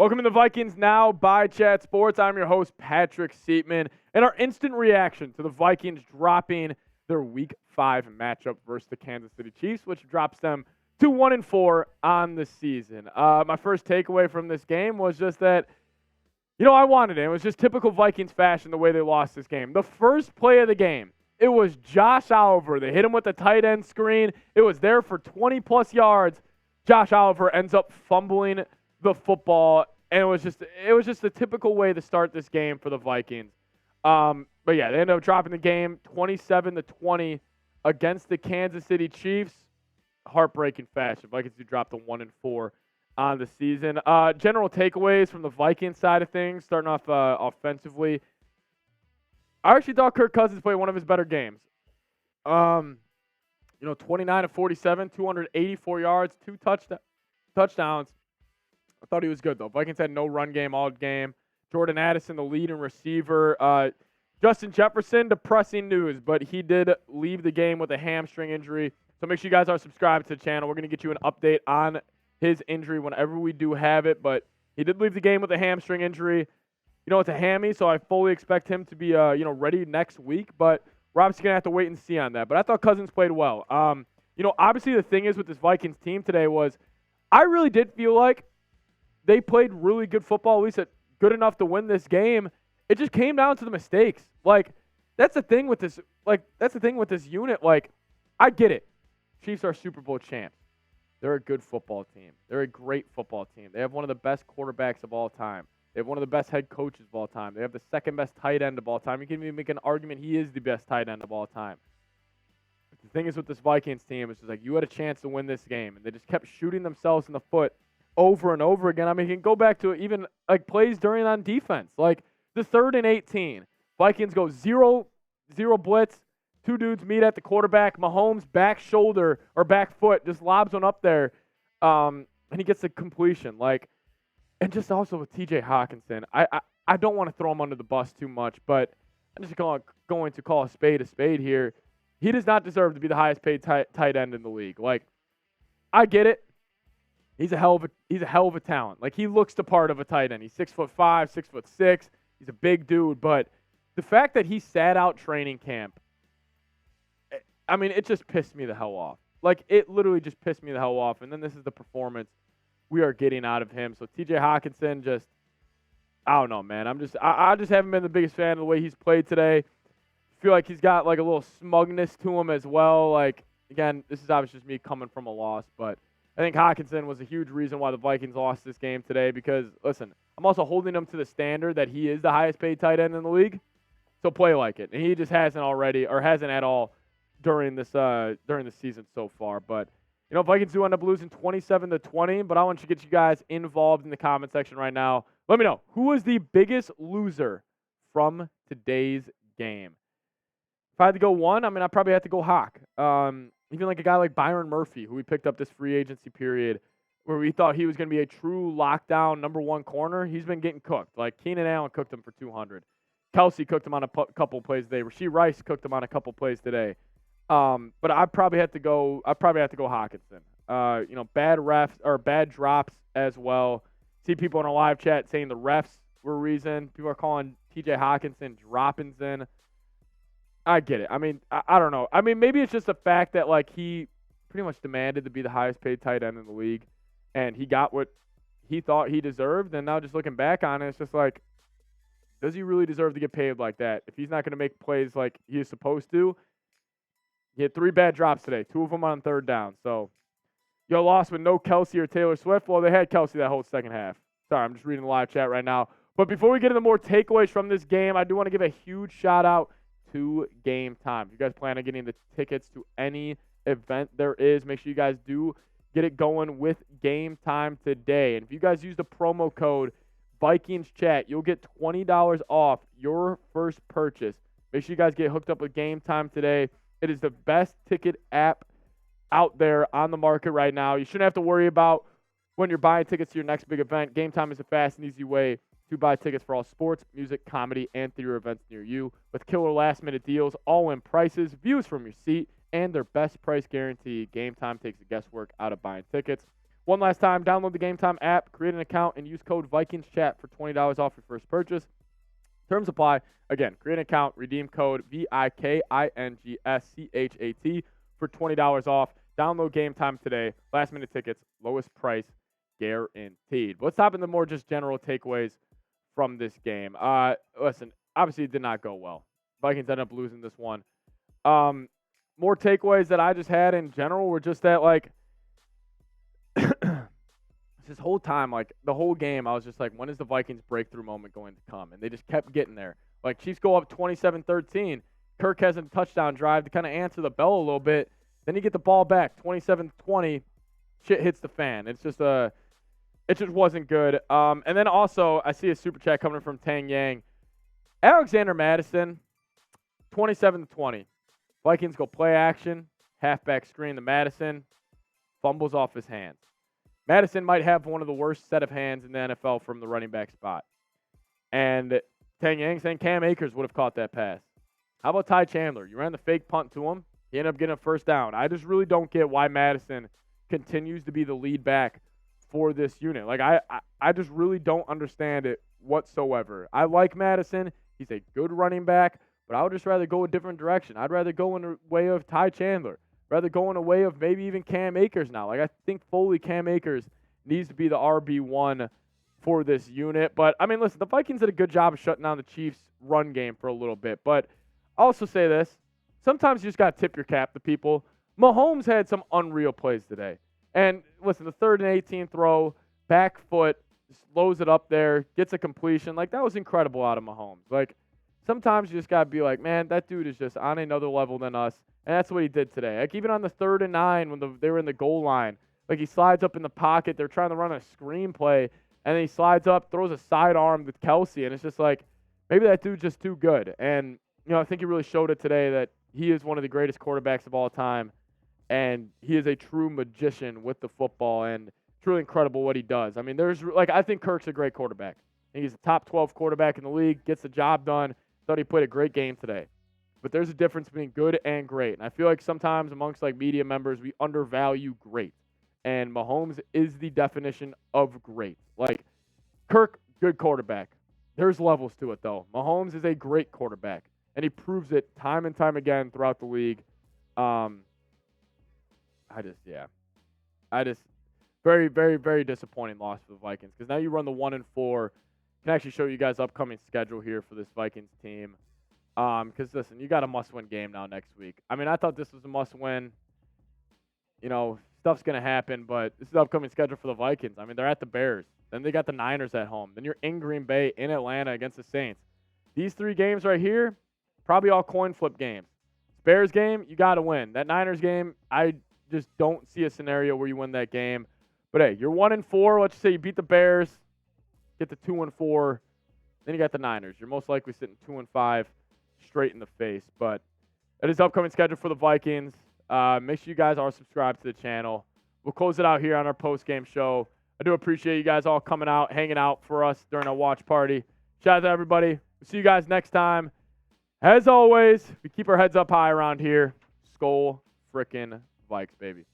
Welcome to the Vikings Now by Chat Sports. I'm your host, Patrick Siepman, and our instant reaction to the Vikings dropping their Week 5 matchup versus the Kansas City Chiefs, which drops them to 1-4 on the season. My first takeaway from this game was just that, I wanted it. It was just typical Vikings fashion the way they lost this game. The first play of the game, it was Josh Oliver. They hit him with the tight end screen. It was there for 20-plus yards. Josh Oliver ends up fumbling the football, and it was just a typical way to start this game for the Vikings. But yeah, they ended up dropping the game 27-20 against the Kansas City Chiefs. Heartbreaking fashion. Vikings do drop to 1-4 on the season. General takeaways from the Vikings side of things, starting off offensively. I actually thought Kirk Cousins played one of his better games. 29-47, 284 yards, 2 touchdowns. I thought he was good, though. Vikings had no run game all game. Jordan Addison, the lead and receiver. Justin Jefferson, depressing news, but he did leave the game with a hamstring injury. So make sure you guys are subscribed to the channel. We're going to get you an update on his injury whenever we do have it, but he did leave the game with a hamstring injury. It's a hammy, so I fully expect him to be, ready next week, but we're obviously going to have to wait and see on that. But I thought Cousins played well. Obviously the thing is with this Vikings team today was I really did feel like they played really good football, at least good enough to win this game. It just came down to the mistakes. That's the thing with this. That's the thing with this unit. I get it. Chiefs are Super Bowl champs. They're a good football team. They're a great football team. They have one of the best quarterbacks of all time. They have one of the best head coaches of all time. They have the second best tight end of all time. You can even make an argument he is the best tight end of all time. But the thing is with this Vikings team, it's just you had a chance to win this game, and they just kept shooting themselves in the foot over and over again. I mean, you can go back to even plays during on defense. The 3rd and 18. Vikings go zero blitz. 2 dudes meet at the quarterback. Mahomes back shoulder or back foot just lobs one up there, and he gets the completion. And just also with T.J. Hockenson, I don't want to throw him under the bus too much, but I'm just going to call a spade here. He does not deserve to be the highest paid tight end in the league. I get it. He's a hell of a talent. He looks the part of a tight end. He's 6'5", 6'6". He's a big dude, but the fact that he sat out training camp, I mean, it just pissed me the hell off. It literally just pissed me the hell off. And then this is the performance we are getting out of him. So T.J. Hockenson, I don't know, man. I just haven't been the biggest fan of the way he's played today. Feel like he's got a little smugness to him as well. Again, this is obviously just me coming from a loss, but I think Hockenson was a huge reason why the Vikings lost this game today because, listen, I'm also holding him to the standard that he is the highest paid tight end in the league. So play like it. And he just hasn't already or hasn't at all during the season so far. But, Vikings do end up losing 27-20, but I want to get you guys involved in the comment section right now. Let me know, who was the biggest loser from today's game? If I had to go one, I probably have to go Hawk. Even a guy like Byron Murphy, who we picked up this free agency period, where we thought he was going to be a true lockdown number 1 corner, he's been getting cooked. Keenan Allen cooked him for 200. Kelce cooked him on a couple plays today. Rasheed Rice cooked him on a couple plays today. But I probably have to go Hockenson. Bad refs or bad drops as well. See people in our live chat saying the refs were a reason. People are calling T.J. Hockenson droppings in. I get it. I don't know. Maybe it's just the fact that he pretty much demanded to be the highest paid tight end in the league, and he got what he thought he deserved. And now just looking back on it, it's just does he really deserve to get paid like that? If he's not going to make plays like he is supposed to, he had 3 bad drops today, 2 of them on 3rd down. So, lost with no Kelce or Taylor Swift. Well, they had Kelce that whole second half. Sorry, I'm just reading the live chat right now. But before we get into more takeaways from this game, I do want to give a huge shout out to GameTime. If you guys plan on getting the tickets to any event there is, make sure you guys do get it going with GameTime today. And if you guys use the promo code VikingsChat, you'll get $20 off your first purchase. Make sure you guys get hooked up with GameTime today. It is the best ticket app out there on the market right now. You shouldn't have to worry about when you're buying tickets to your next big event. GameTime is a fast and easy way to buy tickets for all sports, music, comedy, and theater events near you. With killer last-minute deals, all-in prices, views from your seat, and their best price guarantee, GameTime takes the guesswork out of buying tickets. One last time, download the GameTime app, create an account, and use code VikingsChat for $20 off your first purchase. Terms apply. Again, create an account, redeem code VIKINGSCHAT for $20 off. Download GameTime today. Last-minute tickets, lowest price guaranteed. Let's hop into more just general takeaways from this game. Listen, obviously it did not go well. Vikings ended up losing this one. More takeaways that I just had in general were just that, like, this whole time, like, the whole game, I was just like, when is the Vikings breakthrough moment going to come? And they just kept getting there. Like, Chiefs go up 27-13. Kirk has a touchdown drive to kind of answer the bell a little bit. Then you get the ball back, 27-20. Shit hits the fan. It's just it just wasn't good. And then also, I see a super chat coming from Tang Yang. Alexander Mattison, 27-20. Vikings go play action, halfback screen to Mattison, fumbles off his hands. Mattison might have one of the worst set of hands in the NFL from the running back spot. And Tang Yang saying Cam Akers would have caught that pass. How about Ty Chandler? You ran the fake punt to him. He ended up getting a first down. I just really don't get why Mattison continues to be the lead back for this unit. Like, I just really don't understand it whatsoever. I like Mattison. He's a good running back, but I would just rather go a different direction. I'd rather go in the way of Ty Chandler. Rather go in a way of maybe even Cam Akers now. Like, I think fully Cam Akers needs to be the RB1 for this unit. But, I mean, listen, the Vikings did a good job of shutting down the Chiefs' run game for a little bit. But I'll also say this. Sometimes you just got to tip your cap to people. Mahomes had some unreal plays today. And, listen, the 3rd and 18 throw, back foot, slows it up there, gets a completion. Like, that was incredible out of Mahomes. Like, sometimes you just got to be like, man, that dude is just on another level than us. And that's what he did today. Like, even on the 3rd and 9 when they were in the goal line, like, he slides up in the pocket. They're trying to run a screen play, and then he slides up, throws a sidearm with Kelce, and it's just like, maybe that dude's just too good. And, you know, I think he really showed it today that he is one of the greatest quarterbacks of all time, and he is a true magician with the football, and truly incredible what he does. I mean, I think Kirk's a great quarterback. I think he's a top 12 quarterback in the league, gets the job done. Thought he played a great game today. But there's a difference between good and great. And I feel like sometimes amongst, like, media members, we undervalue great. And Mahomes is the definition of great. Like, Kirk, good quarterback. There's levels to it, though. Mahomes is a great quarterback. And he proves it time and time again throughout the league. Very, very, very disappointing loss for the Vikings. Because now you run the 1-4. Can actually show you guys upcoming schedule here for this Vikings team. Because, listen, you got a must-win game now next week. I mean, I thought this was a must-win. You know, stuff's going to happen, but this is the upcoming schedule for the Vikings. I mean, they're at the Bears. Then they got the Niners at home. Then you're in Green Bay, in Atlanta against the Saints. These 3 games right here, probably all coin flip games. Bears game, you got to win. That Niners game, I just don't see a scenario where you win that game. But, hey, you're 1-4. Let's just say you beat the Bears, get to 2-4. Then you got the Niners. You're most likely sitting 2-5. Straight in the face. But that is upcoming schedule for the Vikings. Make sure you guys are subscribed to the channel. We'll close it out here on our post-game show. I do appreciate you guys all coming out, hanging out for us during our watch party. Shout out to everybody. We'll see you guys next time. As always, we keep our heads up high around here. Skol frickin' Vikes, baby.